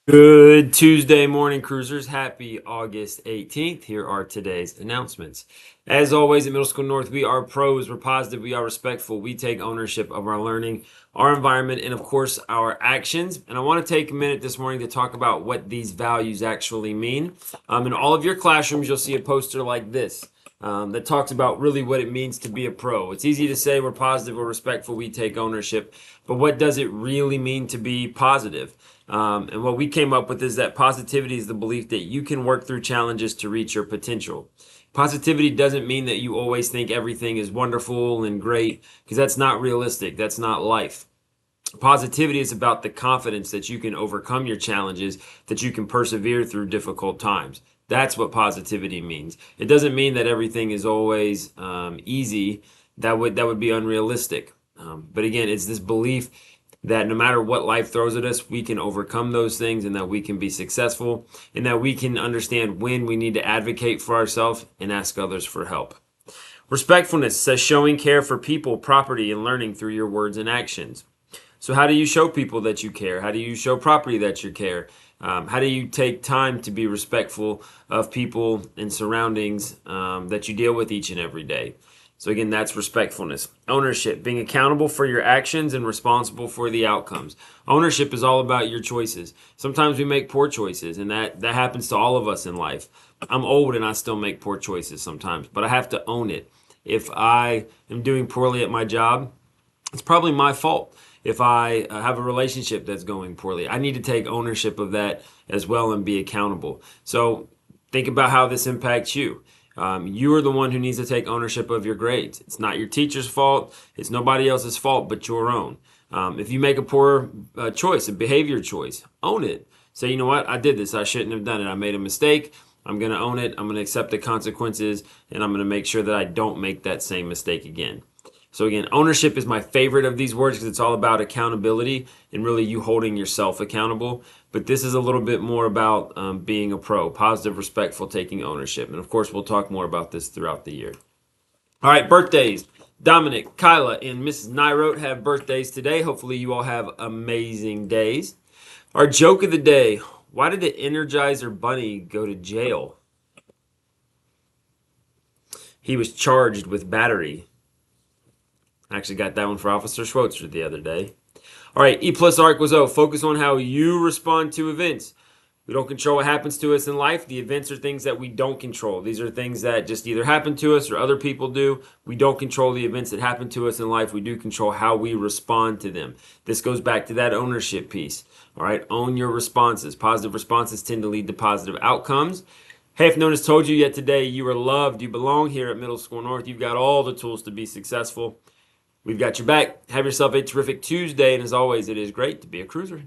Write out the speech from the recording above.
Good Tuesday morning, cruisers. Happy August 18th. Here are today's announcements. As always, at Middle School North, we are pros, we're positive, we are respectful, we take ownership of our learning, our environment, and of course, our actions. And I want to take a minute this morning to talk about what these values actually mean. In all of your classrooms, you'll see a poster like this. That talks about really what it means to be a pro. It's easy to say we're positive, we're respectful, we take ownership, but what does it really mean to be positive? And what we came up with is that positivity is the belief that you can work through challenges to reach your potential. Positivity doesn't mean that you always think everything is wonderful and great, because that's not realistic. That's not life. Positivity is about the confidence that you can overcome your challenges, that you can persevere through difficult times. That's what positivity means. It doesn't mean that everything is always easy. That would be unrealistic. But again, it's this belief that no matter what life throws at us, we can overcome those things and that we can be successful and that we can understand when we need to advocate for ourselves and ask others for help. Respectfulness says showing care for people, property, and learning through your words and actions. So, how do you show people that you care? How do you show property that you care? How do you take time to be respectful of people and surroundings that you deal with each and every day? So again, that's respectfulness. Ownership, being accountable for your actions and responsible for the outcomes. Ownership is all about your choices. Sometimes we make poor choices, and that happens to all of us in life. I'm old and I still make poor choices sometimes, but I have to own it. If I am doing poorly at my job, it's probably my fault. If I have a relationship that's going poorly, I need to take ownership of that as well and be accountable. So think about how this impacts you. You are the one who needs to take ownership of your grades. It's not your teacher's fault. It's nobody else's fault but your own. If you make a poor choice, a behavior choice, own it. Say, you know what? I did this. I shouldn't have done it. I made a mistake. I'm going to own it. I'm going to accept the consequences, and I'm going to make sure that I don't make that same mistake again. So again, ownership is my favorite of these words because it's all about accountability and really you holding yourself accountable. But this is a little bit more about being a pro, positive, respectful, taking ownership. And of course, we'll talk more about this throughout the year. All right, birthdays. Dominic, Kyla, and Mrs. Nyrote have birthdays today. Hopefully, you all have amazing days. Our joke of the day: why did the Energizer Bunny go to jail? He was charged with battery. I actually got that one for Officer Schweitzer the other day. All right, E plus R equals O. Focus on how you respond to events. We don't control what happens to us in life. The events are things that we don't control. These are things that just either happen to us or other people do. We don't control the events that happen to us in life. We do control how we respond to them. This goes back to that ownership piece. All right, own your responses. Positive responses tend to lead to positive outcomes. Hey, if no one has told you yet today, you are loved. You belong here at Middle School North. You've got all the tools to be successful. We've got your back. Have yourself a terrific Tuesday. And as always, it is great to be a cruiser.